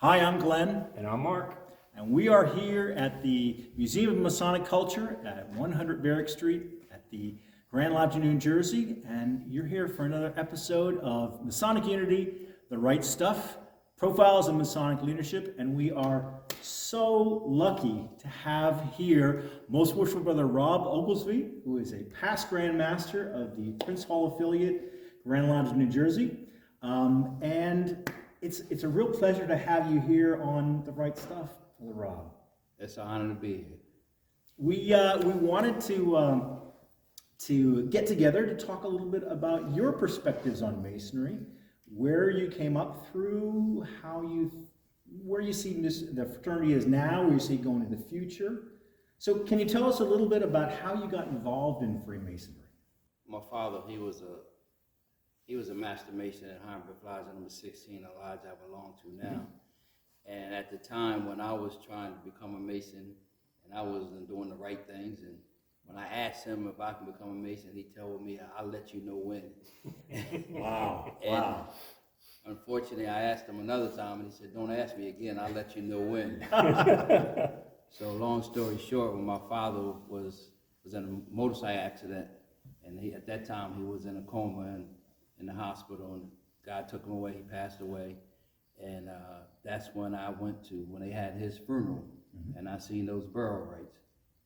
Hi, I'm Glenn. And I'm Mark. And we are here at the Museum of Masonic Culture at 100 Barrack Street at the Grand Lodge in New Jersey. And you're here for another episode of Masonic Unity, The Right Stuff, Profiles of Masonic Leadership. And we are so lucky to have here Most Worshipful Brother Rob Oglesby, who is a past Grand Master of the Prince Hall affiliate, Grand Lodge in New Jersey. And it's a real pleasure to have you here on The Right Stuff, Brother Rob. It's an honor to be here. We wanted to get together to talk a little bit about your perspectives on Masonry, where you came up through, where you see the fraternity is now, where you see it going in the future. So can you tell us a little bit about how you got involved in Freemasonry? My father, he was a Master Mason at Harvard Lodge number 16, a lodge I belong to now. And at the time when I was trying to become a Mason, and I wasn't doing the right things, and when I asked him if I can become a Mason, he told me, "I'll let you know when." Wow. And unfortunately, I asked him another time, and he said, "Don't ask me again, I'll let you know when." So long story short, when my father was in a motorcycle accident, and at that time he was in a coma and in the hospital, and God took him away, he passed away. And that's when I went to, when they had his funeral, and I seen those burial rites.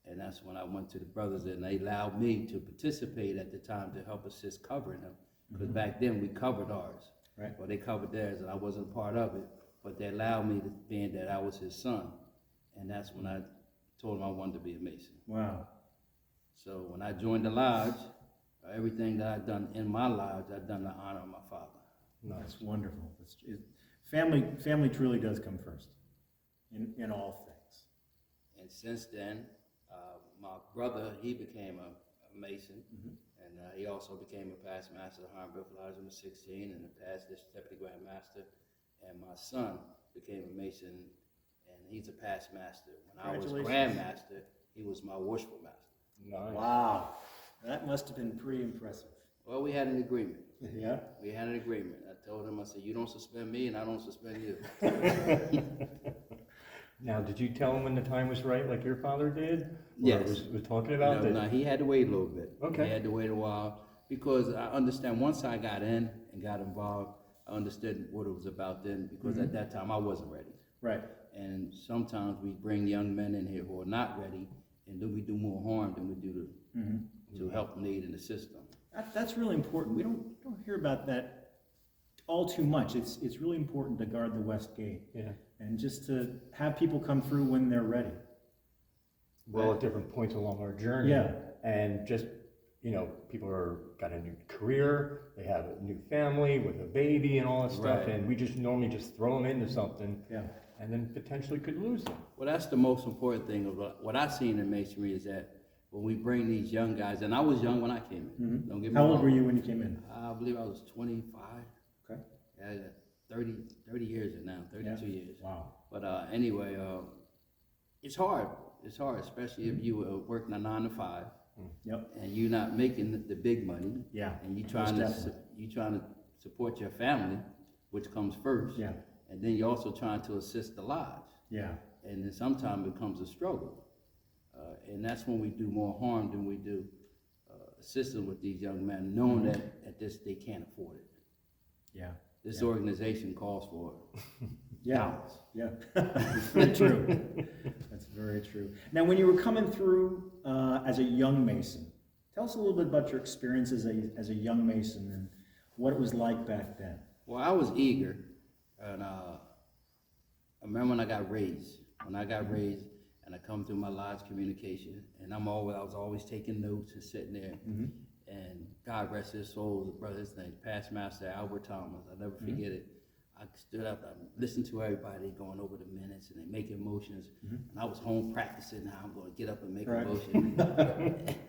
And that's when I went to the brothers, and they allowed me to participate at the time to help assist covering them. Because back then we covered ours. Right. Well, they covered theirs, and I wasn't a part of it, but they allowed me to, being that I was his son. And that's when I told him I wanted to be a Mason. Wow. So when I joined the lodge, everything that I've done in my lodge, I've done to honor my father. That's wonderful. Family truly does come first in all things. And since then, my brother, he became a Mason, and he also became a past master of Harvard Lodge number 16, and a past Deputy Grand Master. And my son became a Mason, and he's a past master. When I was Grand Master, he was my Worshipful Master. Nice. Wow. That must have been pretty impressive. Well, we had an agreement. Yeah? We had an agreement. I told him, I said, "You don't suspend me, and I don't suspend you." Now, did you tell him when the time was right, like your father did? Or Yes. was talking about it? No, he had to wait a little bit. Okay. He had to wait a while, because I understand once I got in and got involved, I understood what it was about then, because at that time I wasn't ready. Right. And sometimes we bring young men in here who are not ready, and then we do more harm than we do to help them aid in the system. That's really important. We don't hear about that all too much. It's really important to guard the West Gate. Yeah. And just to have people come through when they're ready. We're all at different points along our journey. Yeah. And just, people got a new career, they have a new family with a baby and all that stuff, Right. and we just normally just throw them into something. Yeah. And then potentially could lose them. Well, that's the most important thing of what I've seen in Masonry is that when we bring these young guys, and I was young when I came in. Don't get me How wrong. old were you when you came in? I believe I was 25. Okay. Yeah, 30 years now, 32 years. Wow. But anyway, it's hard. It's hard, especially if you were working a 9 to 5 Yep. and you're not making the big money. Yeah. And you Most definitely. trying to support your family, which comes first. Yeah. And then you're also trying to assist the lodge. Yeah. And then sometimes it becomes a struggle. And that's when we do more harm than we do assisting with these young men, knowing that at this they can't afford it. Yeah. This organization calls for it. Yeah. Yeah. It's very true. That's very true. Now, when you were coming through as a young Mason, tell us a little bit about your experience as a young Mason and what it was like back then. Well, I was eager, and I remember when I got raised. When I got raised, and I come through my lodge communication, and I was always taking notes and sitting there. And God rest his soul, the brother, his name, past master Albert Thomas. I'll never forget it. I stood up, I listened to everybody going over the minutes, and they making motions. And I was home practicing how I'm going to get up and make a motion.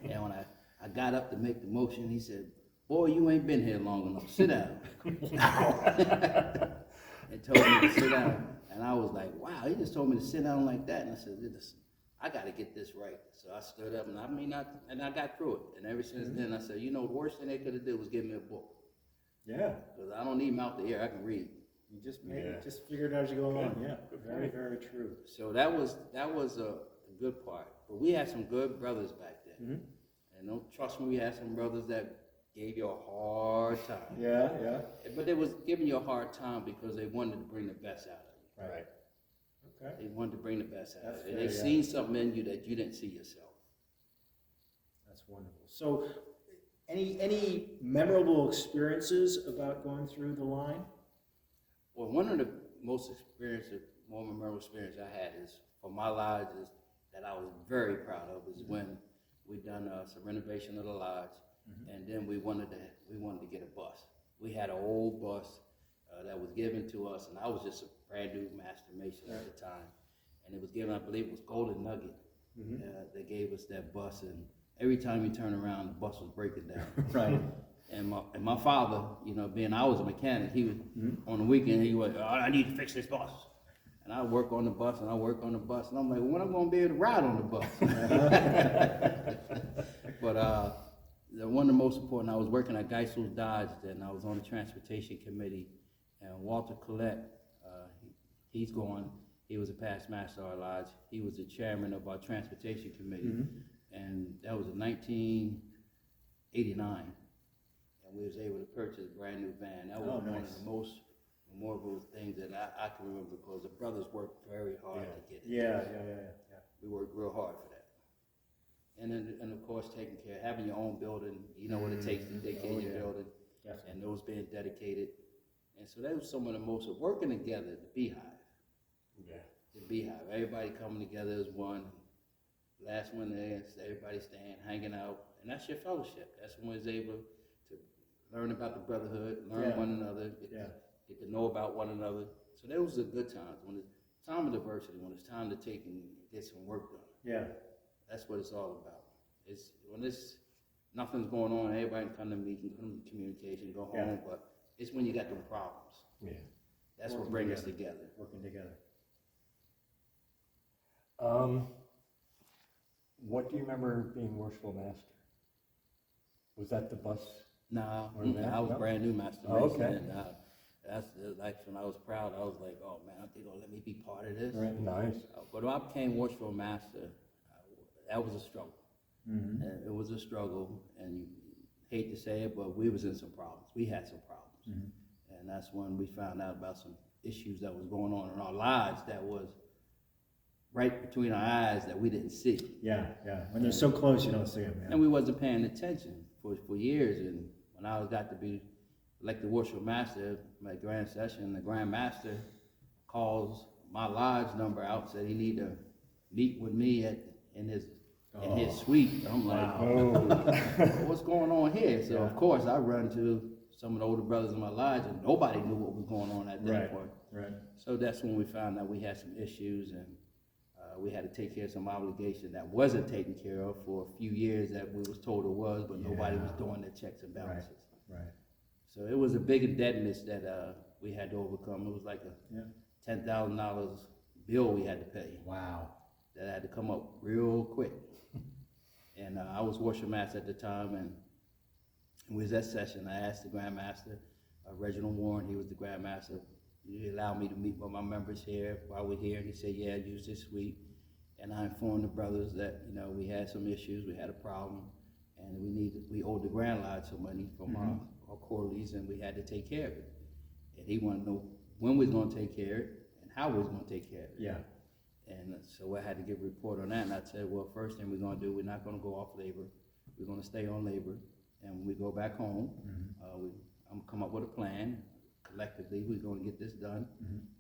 And when I got up to make the motion, he said, "Boy, you ain't been here long enough. Sit down." And told me to sit down. And I was like, wow, he just told me to sit down like that. And I said, I got to get this right. So I stood up, and I got through it. And ever since then, I said, the worst thing they could have did was give me a book. Yeah. Because I don't need mouth to ear, I can read. You just Yeah. just figure it out as you go along. Good. Yeah, Good very, point. very true. So that was a good part. But we had some good brothers back then. Mm-hmm. And don't trust me, we had some brothers that gave you a hard time. Yeah. But they was giving you a hard time because they wanted to bring the best out of you. Right. Okay. They wanted to bring the best out That's of you. fair, They yeah. seen something in you that you didn't see yourself. That's wonderful. So, any memorable experiences about going through the line? Well, one of the more memorable experience I had is for my lodge is that I was very proud of is when we done some renovation of the lodge, and then we wanted to get a bus. We had an old bus that was given to us, and I was just a brand new master mason at the time, and it was given, I believe it was Golden Nugget. They gave us that bus, and every time you turn around, the bus was breaking down. Right. And my father, you know, being I was a mechanic, he was on the weekend, he was, oh, I need to fix this bus. And I work on the bus, and I work on the bus, and I'm like, well, when am I going to be able to ride on the bus? But one of the most important, I was working at Geisel Dodge, then I was on the transportation committee, and Walter Collette, he's gone. He was a past master of our lodge. He was the chairman of our transportation committee, and that was in 1989. And we was able to purchase a brand new van. That was one of the most memorable things that I can remember because the brothers worked very hard to get it. Yeah. We worked real hard for that. And then, and of course, taking care, having your own building, you know what it takes to take care of your building, Definitely. and those being dedicated. And so that was some of the most, working together, the beehive. Yeah. The beehive, everybody coming together as one. Last one there, everybody staying, hanging out, and that's your fellowship. That's when we're able to learn about the brotherhood, learn one another, get to know about one another. So that was a good time. When it's time of diversity, when it's time to take and get some work done. Yeah. That's what it's all about. It's when nothing's going on, everybody can come to meeting, come to communication, go home, but it's when you got them problems. Yeah. That's what brings us together. Working together. What do you remember being Worshipful Master? Was that the bus? Nah, Or that? I was No? brand new master Oh, mason, okay. and that's like when I was proud. I was like, oh man, I think they'll let me be part of this. Right. Nice. But when I became Worshipful Master, that was a struggle. Mm-hmm. And it was a struggle, and you hate to say it, but we was in some problems. We had some problems, and that's when we found out about some issues that was going on in our lives that was right between our eyes that we didn't see. Yeah. When they're so close, you don't see them. And we wasn't paying attention for years. And when I got to be elected Worshipful Master, my grand session, the Grand Master calls my lodge number out, said he need to meet with me in his suite. I'm like, what's going on here? So of course I run to some of the older brothers in my lodge, and nobody knew what was going on at that point. Right. So that's when we found out we had some issues, and we had to take care of some obligation that wasn't taken care of for a few years that we was told it was, but nobody was doing the checks and balances. Right. So it was a big indebtedness that we had to overcome. It was like a $10,000 bill we had to pay. Wow. That had to come up real quick. And I was Worship Master at the time, and we was at session. I asked the Grand Master, Reginald Warren, he was the Grand Master, he allowed me to meet with my members here while we're here, and he said, yeah, use this suite. And I informed the brothers that, you know, we had some issues, we had a problem, and we owed the Grand Lodge some money from our quarterlies, and we had to take care of it. And he wanted to know when we was going to take care of it and how we was going to take care of it. Yeah. And so I had to give a report on that, and I said, well, first thing we're going to do, we're not going to go off labor. We're going to stay on labor, and when we go back home, I'm going to come up with a plan. Collectively, we're going to get this done,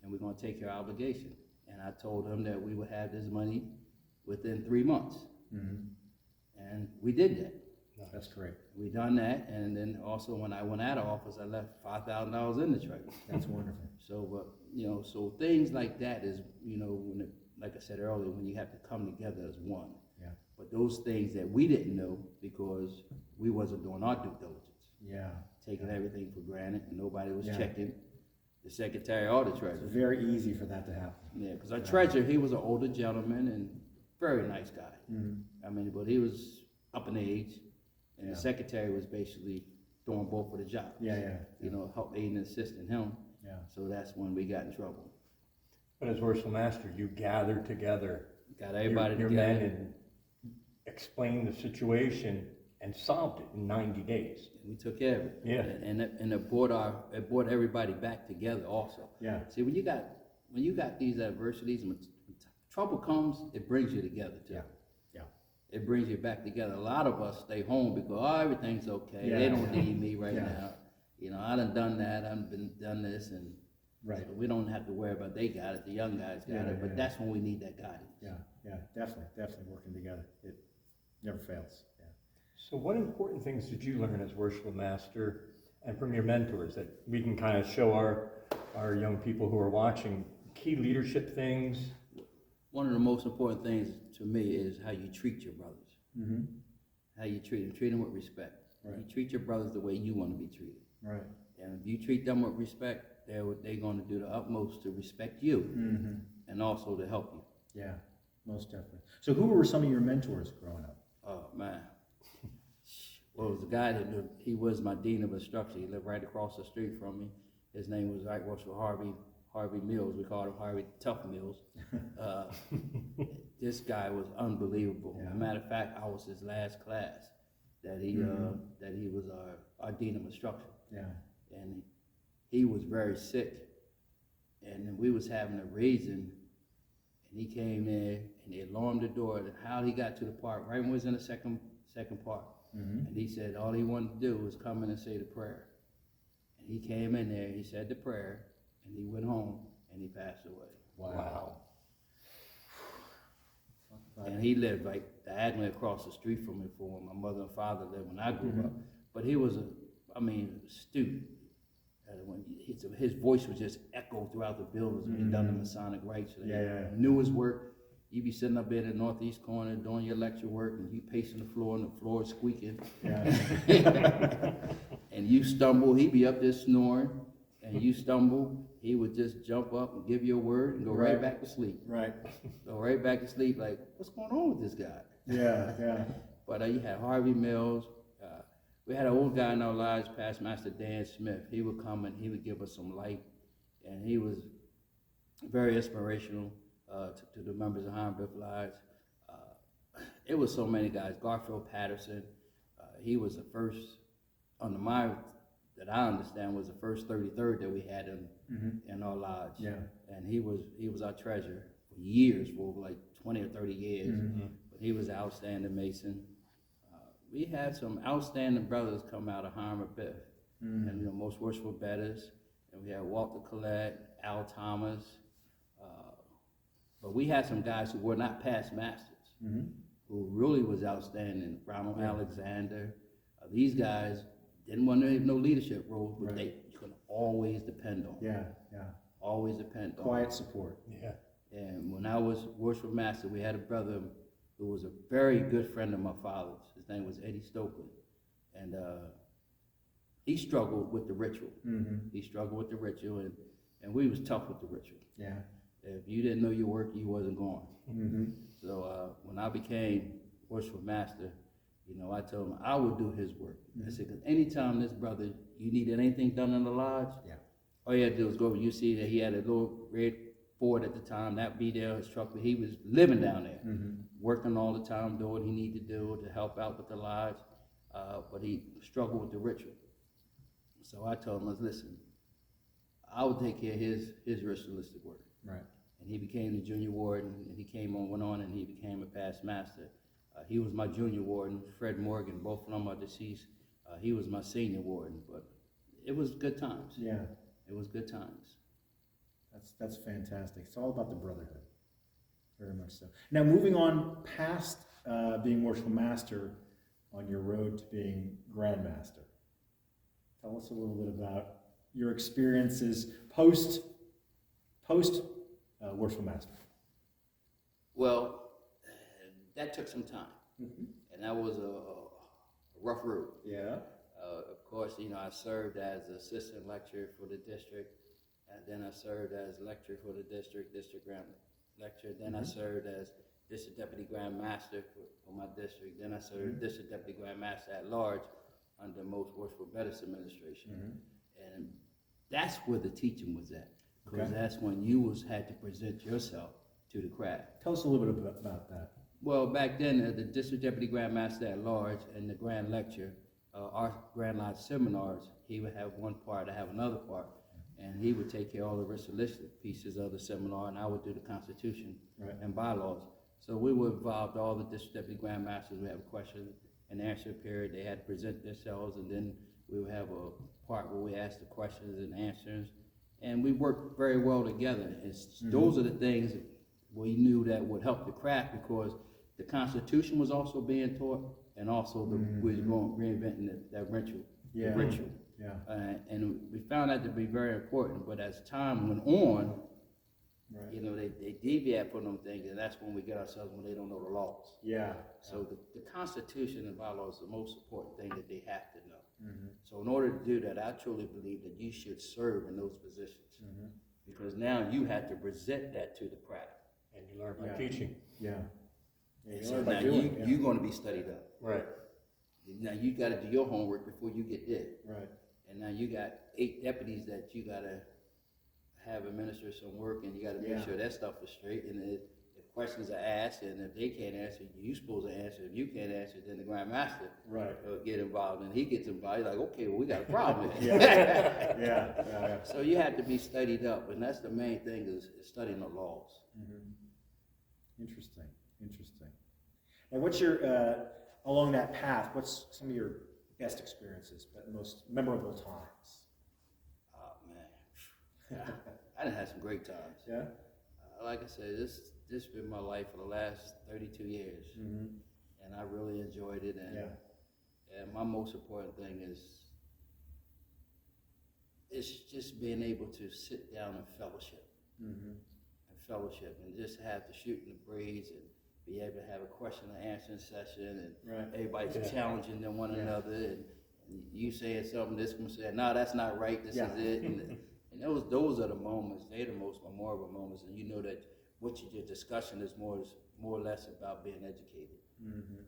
and we're going to take care of our obligation. And I told him that we would have this money within 3 months. And we did that. That's great. We done that, and then also when I went out of office, I left $5,000 in the treasury. That's wonderful. So, but, you know, so things like that is, you know, like I said earlier, when you have to come together as one. Yeah. But those things that we didn't know because we wasn't doing our due diligence, Yeah. taking everything for granted, and nobody was checking the secretary or the treasurer. It's very easy for that to happen. Yeah, because our treasurer, he was an older gentleman and very nice guy. I mean, but he was up in age, and the secretary was basically doing both of the jobs. Yeah. You know, help aid and assisting him. Yeah. yeah. So that's when we got in trouble. But as Worshipful Master, you gathered together Got everybody your together. men and explained the situation and solved it in 90 days. We took care of it. Yeah. And it brought everybody back together also. Yeah. See, when you got these adversities, when trouble comes, it brings you together too. Yeah. Yeah. It brings you back together. A lot of us stay home because, oh, everything's okay. Yeah. They don't need me right Yeah. now. You know, I done that, done this, and Right. so we don't have to worry about they got it, the young guys got Yeah, it, but yeah. that's when we need that guidance. Yeah, yeah, definitely working together. It never fails. Yeah. So what important things did you learn as Worshipful Master and from your mentors that we can kind of show our young people who are watching key leadership things? One of the most important things to me is how you treat your brothers. Mm-hmm. How you treat them with respect. Right. You treat your brothers the way you want to be treated. Right. And if you treat them with respect, they're going to do the utmost to respect you Mm-hmm. and also to help you. Yeah, most definitely. So who were some of your mentors growing up? Oh, man. Well, it was a guy he was my dean of instruction. He lived right across the street from me. His name was Right Worshipful Harvey Mills. We called him Harvey Tough Mills. This guy was unbelievable. Yeah. As a matter of fact, I was his last class that he was our dean of instruction. Yeah. And he was very sick, and we was having a raising, and he came in and they alarmed the door. And how he got to the park, right when we was in the second part, Mm-hmm. and he said all he wanted to do was come in and say the prayer. And he came in there, he said the prayer, and he went home and he passed away. Wow. And he lived right diagonally across the street from me for where my mother and father lived when I grew up. But he was a student. His voice would just echo throughout the buildings when he done the Masonic rites. So Yeah. Knew his work. You'd be sitting up in the northeast corner doing your lecture work, and you pacing the floor, and the floor is squeaking. Yeah. And you stumble, he'd be up there snoring, and you stumble, he would just jump up and give you a word and go right back to sleep. Right. Go right back to sleep, like, what's going on with this guy? Yeah. But you had Harvey Mills. We had an old guy in our lives, past Master Dan Smith. He would come and he would give us some light, and he was very inspirational to the members of Hiram Biff lives. It was so many guys. Garfield Patterson, he was the first, under my, that I understand, was the first 33rd that we had in our lodge. Yeah. And he was our treasurer for years, for like 20 or 30 years. Mm-hmm. But he was an outstanding Mason. We had some outstanding brothers come out of Hiram Biff, and most worshipful betters. And we had Walter Collette, Al Thomas. But we had some guys who were not past masters, who really was outstanding. Ronald Alexander. These guys didn't want to have no leadership roles, but you could always depend on. Yeah. Always depend on. Quiet support. Yeah. And when I was Worshipful Master, we had a brother who was a very good friend of my father's. His name was Eddie Stokely. And he struggled with the ritual. Mm-hmm. He struggled with the ritual, and we was tough with the ritual. Yeah. If you didn't know your work, you wasn't going. Mm-hmm. So when I became Worshipful Master, I told him I would do his work. I said, because anytime this brother, you needed anything done in the lodge, all you had to do was go over. You see that he had a little red Ford at the time, that be there, his truck, but he was living down there, working all the time, doing what he needed to do to help out with the lodge, but he struggled with the ritual. So I told him, listen, I would take care of his ritualistic work. Right. And he became the junior warden, and he went on and he became a past master. He was my junior warden, Fred Morgan, both of them are deceased. He was my senior warden, but it was good times. Yeah. It was good times. That's fantastic. It's all about the brotherhood. Very much so. Now, moving on past being Worshipful Master on your road to being Grand Master. Tell us a little bit about your experiences post Worshipful Master. Well, that took some time, and that was a rough road. Yeah. Of course, I served as assistant lecturer for the district, and then I served as lecturer for the district grand lecturer. Then I served as district deputy grand master for my district. Then I served district deputy grand master at large under most Worshipful Betters administration. And that's where the teaching was at. Because Okay. that's when you had to present yourself to the crowd. Tell us a little bit about that. Well, back then, the District Deputy Grand Master at Large and the Grand Lecture, our Grand Lodge seminars, he would have one part, I have another part, and he would take care of all the ritualistic pieces of the seminar, and I would do the Constitution Right. and bylaws. So we would involve all the District Deputy Grand Masters. We have a question and answer period. They had to present themselves, and then we would have a part where we ask the questions and answers, and we worked very well together. Those are the things we knew that would help the craft, because the Constitution was also being taught, and also we was going reinventing that ritual. Yeah. The ritual. Yeah. And we found that to be very important. But as time went on, Right. you know, they deviate from them things, and that's when we get ourselves when they don't know the laws. Yeah. So the Constitution and bylaws is the most important thing that they have to know. Mm-hmm. So in order to do that, I truly believe that you should serve in those positions, Mm-hmm. because now you have to present that to the crowd. And you learn by Yeah. teaching. Yeah. Yeah, you So learn now by doing, yeah. you're going to be studied up. Right. Now you got to do your homework before you get there. Right. And now you got 8 deputies that you got to have administer some work, and you got to make Yeah. sure that stuff is straight. And if questions are asked, and if they can't answer, you're supposed to answer. If you can't answer, then the Grand Master Right. get involved, and he gets involved. He's like, okay, well, we got a problem here. Yeah. Yeah. Yeah. So you have to be studied up, and that's the main thing is studying the laws. Mm-hmm. Interesting. Interesting. And what's your along that path? What's some of your best experiences, but most memorable times? Oh man, I done had some great times. Yeah. Like I said, this been my life for the last 32 years, Mm-hmm. and I really enjoyed it. And Yeah. and my most important thing is it's just being able to sit down and fellowship. Mm-hmm. And just have the shooting the breeze and be able to have a question and answering session, and Right. everybody's Yeah. challenging them one Yeah. another, and you saying something, this one saying, no, that's not right, this Yeah. is it. And those are the moments, they're the most memorable moments, and you know that what your discussion is more or less about being educated. Mm-hmm.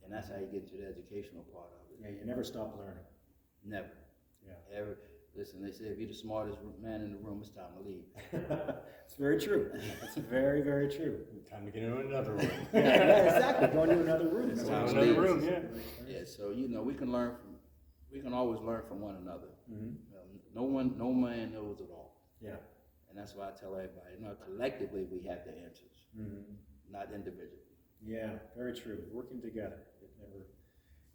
And that's how you get to the educational part of it. Yeah. You never stop learning. Never. Yeah. Ever. Listen, they say if you're the smartest man in the room, it's time to leave. It's very true. It's very, very true. Time to get into another room. Yeah, exactly. Going to another room. It's That's time what to it leave. is. Another room, Yeah, so we can always learn from one another. Mm-hmm. No man knows it all. Yeah. And that's why I tell everybody, collectively we have the answers, Mm-hmm. not individually. Yeah, very true. Working together.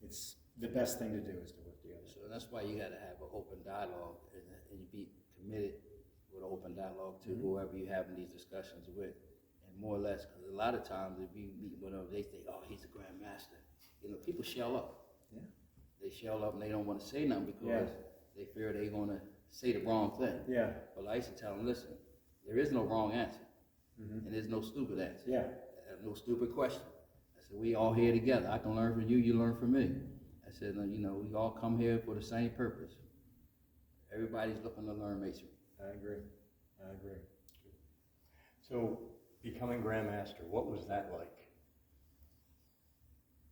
It's the best thing to do is to work together. So that's why you gotta have an open dialogue, and you be committed with open dialogue to whoever you're having these discussions with. And more or less, because a lot of times if you meet with them, they think, oh, he's a Grand Master. People shell up. Yeah. They shell up and they don't want to say nothing because Yeah. they fear they're going to say the wrong thing. Yeah. But I used to tell them, listen, there is no wrong answer, Mm-hmm. and there's no stupid answer. Yeah. No stupid question. I said, we all here together. I can learn from you, you learn from me. I said, we all come here for the same purpose. Everybody's looking to learn masonry. I agree. So, becoming Grand Master, what was that like?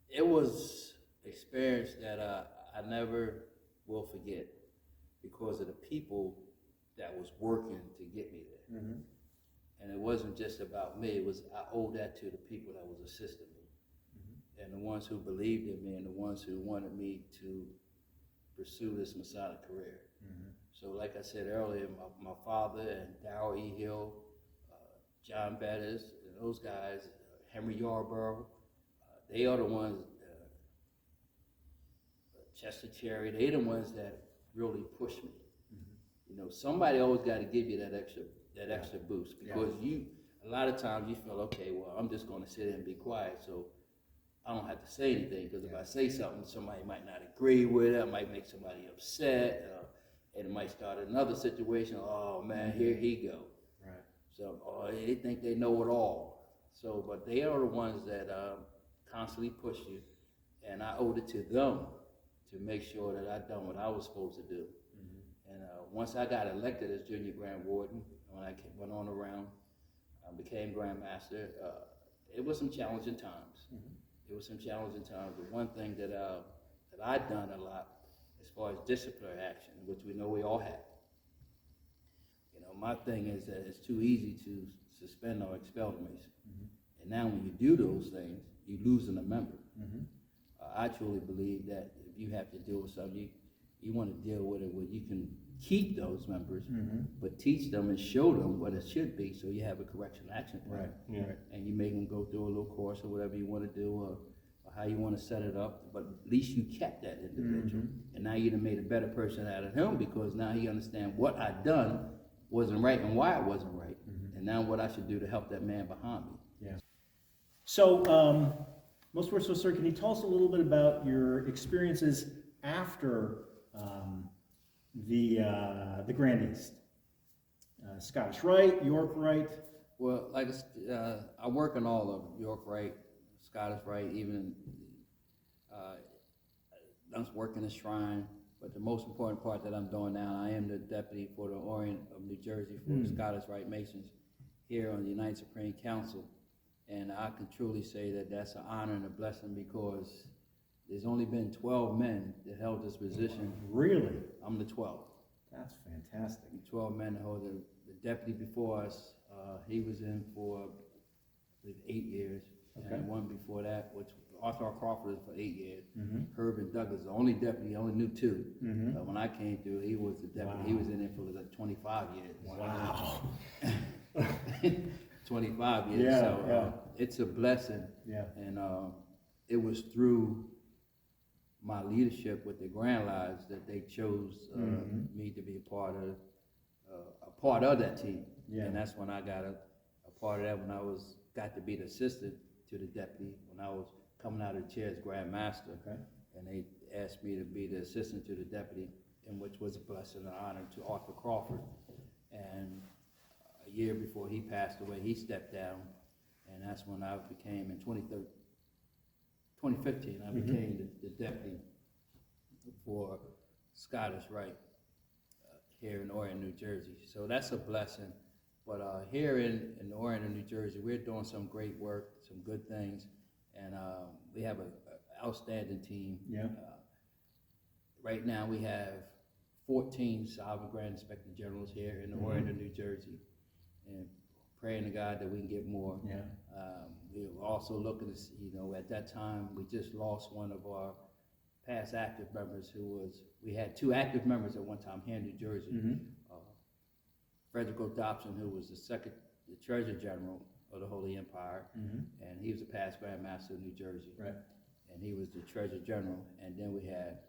It was experience that I never will forget because of the people that was working to get me there. Mm-hmm. And it wasn't just about me, I owed that to the people that was assisting me. Mm-hmm. And the ones who believed in me and the ones who wanted me to pursue this Masonic career. Mm-hmm. So like I said earlier, my father and Darrell E. Hill, John Bettis, and those guys, Henry Yarborough, they are the ones, Chester Cherry, they the ones that really pushed me. Mm-hmm. Somebody always got to give you that extra boost, because Yeah. a lot of times you feel, okay, well, I'm just going to sit and be quiet, so I don't have to say anything, because if I say something, somebody might not agree with it, I might make somebody upset, and it might start another situation. Oh man, here he go. Right. So they think they know it all. So, but they are the ones that constantly push you, and I owed it to them to make sure that I done what I was supposed to do. Mm-hmm. And once I got elected as Junior Grand Warden, when I went on around, I became Grand Master. It was some challenging times. Mm-hmm. It was some challenging times. But one thing that I've done a lot, as far as disciplinary action, which we know we all have, my thing is that it's too easy to suspend or expel the Mason. And now when you do those things, you losing a member. I truly believe that if you have to deal with something, you want to deal with it where you can keep those members, but teach them and show them what it should be, so you have a correction action plan. Right. Yeah. And you make them go through a little course or whatever you want to do, or how you want to set it up, but at least you kept that individual. And now you done made a better person out of him, because now he understands what I done wasn't right and why it wasn't right, and now what I should do to help that man behind me. Yeah. So, Most Worshipful Sir, can you tell us a little bit about your experiences after the Grand East? Scottish Rite, York Rite. Well, like I work on all of them, York Rite, Scottish Rite, even I'm working the shrine. But the most important part that I'm doing now, I am the deputy for the Orient of New Jersey for the Scottish Rite Masons here on the United Supreme Council. And I can truly say that that's an honor and a blessing, because there's only been 12 men that held this position. Really? I'm the 12th. That's fantastic. 12 men that hold the deputy before us. He was in for, I believe, 8 years. Okay. And one before that, which Arthur Crawford was for 8 years. Herb and Douglas, the only deputy, only knew 2. When I came through, he was the deputy. Wow. He was in it for like 25 years. Wow. 25 years. Yeah, So yeah. it's a blessing. Yeah. And it was through my leadership with the Grand Lodge that they chose me to be a part of that team. Yeah. And that's when I got a part of that, when I got to be the assistant to the deputy, when I was coming out of the chair as Grand Master. Okay. And they asked me to be the assistant to the deputy, and which was a blessing and honor to Arthur Crawford. And a year before he passed away, he stepped down, and that's when I became, in 2015, I became the deputy for Scottish Rite here in Orient, New Jersey. So that's a blessing. But here in Orient, New Jersey, we're doing some great work, some good things, and we have an outstanding team. Yeah. Right now, we have 14 Sovereign Grand Inspector Generals here in Orient, New Jersey, and praying to God that we can get more. Yeah. We're also looking to, at that time, we just lost one of our past active members we had 2 active members at one time here in New Jersey. Frederick O'Dobson, who was the Treasurer General of the Holy Empire, and he was a past Grand Master of New Jersey. Right. And he was the Treasurer General. And then we had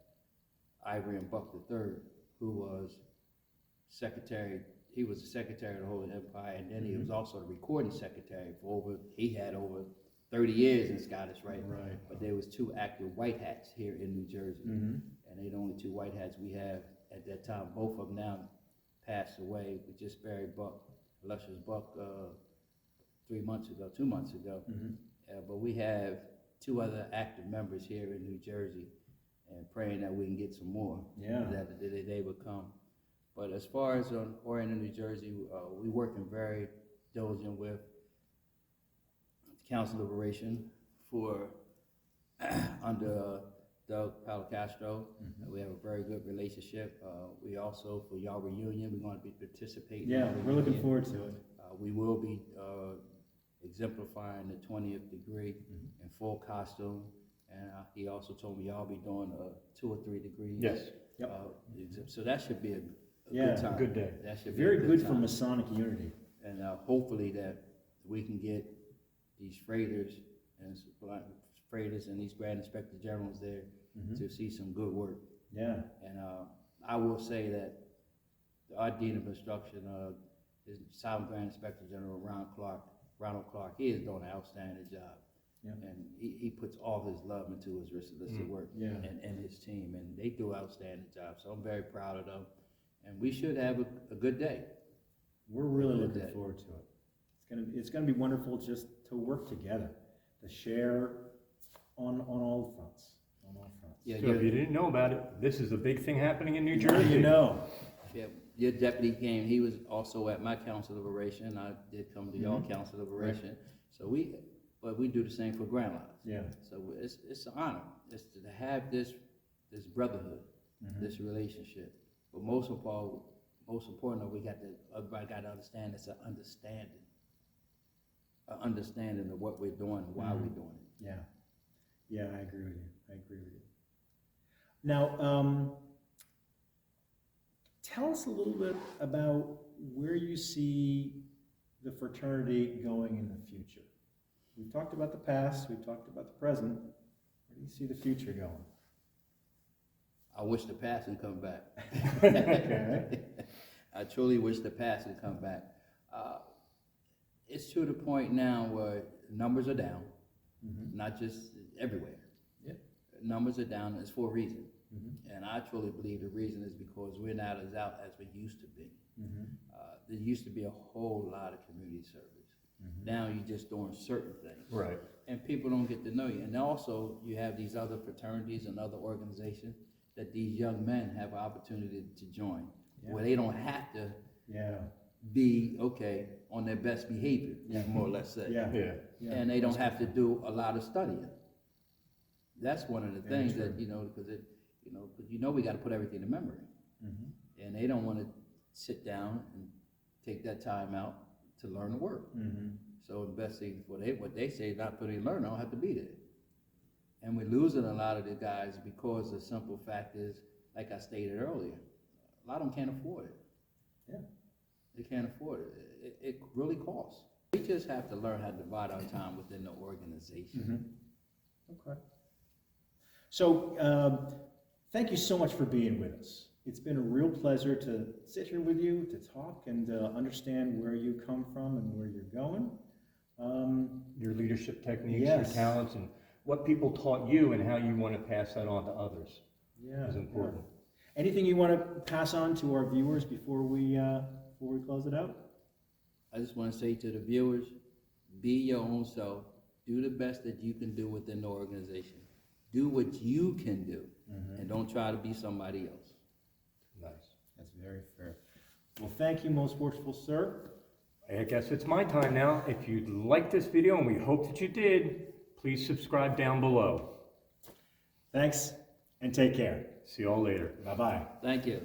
Ivory and Buck III, who was Secretary. He was the Secretary of the Holy Empire, and then he was also the recording secretary he had over 30 years in Scottish Rite. Right. But there was 2 active white hats here in New Jersey. And they're the only 2 white hats we have at that time. Both of them now passed away. We just buried Illustrious Buck 2 months ago. But we have 2 other active members here in New Jersey, and praying that we can get some more. Yeah. That they would come. But as far as on Orient, New Jersey, we're working very diligent with the Council of Liberation under Doug Palacastro. We have a very good relationship. We also, for y'all reunion, we're going to be participating. Yeah, in the we're looking reunion. forward to it. We will be exemplifying the 20th degree in full costume. And he also told me y'all be doing 2 or 3 degrees. Yes. So that should be a Yeah, good time. good day. That should be Very a good for time. Masonic unity. And hopefully that we can get these freighters and these Grand Inspector Generals there to see some good work. Yeah. And I will say that our Dean of Instruction, is Sovereign Grand Inspector General Ronald Clark, he is doing an outstanding job. Yeah. And he puts all his love into his list of work and his team, and they do an outstanding job. So I'm very proud of them, and we should have a good day. We're really looking forward to it. It's gonna be wonderful just to work together, to share on all fronts. On all fronts. Yeah, So if you didn't know about it, this is a big thing happening in New Jersey. You know. Yeah, your deputy came, he was also at my Council of Liberation. I did come to your Council of Liberation. So we do the same for Grand Lodge. Yeah. So it's an honor. It's to have this brotherhood, this relationship. But most most importantly, everybody got to understand it's an understanding of what we're doing and why we're doing it. Yeah. Yeah, I agree with you. Now, tell us a little bit about where you see the fraternity going in the future. We've talked about the past, we've talked about the present. Where do you see the future going? I wish the past would come back. Okay. I truly wish the past would come back. It's to the point now where numbers are down, not just everywhere. Yeah. Numbers are down, it's for a reason. And I truly believe the reason is because we're not as out as we used to be. There used to be a whole lot of community service. Now you're just doing certain things. Right. And people don't get to know you. And also you have these other fraternities and other organizations that these young men have an opportunity to join, where they don't have to be, on their best behavior, more or less say. Yeah. And they don't have to do a lot of studying. That's one of the things that, because we got to put everything to memory. And they don't want to sit down and take that time out to learn the word. So the best thing for what they say is not for them to learn, I don't have to be there. And we're losing a lot of the guys because the simple fact is, like I stated earlier, a lot of them can't afford it. Yeah. They can't afford it. It really costs. We just have to learn how to divide our time within the organization. Okay. So, thank you so much for being with us. It's been a real pleasure to sit here with you, to talk and understand where you come from and where you're going. Your leadership techniques, Yes. your talents, and what people taught you and how you want to pass that on to others is important. Anything you want to pass on to our viewers before we close it out? I just want to say to the viewers, be your own self. Do the best that you can do within the organization. Do what you can do, and don't try to be somebody else. Nice. That's very fair. Well, thank you, most worshipful sir. I guess it's my time now. If you liked this video, and we hope that you did, please subscribe down below. Thanks, and take care. See you all later. Bye-bye. Thank you.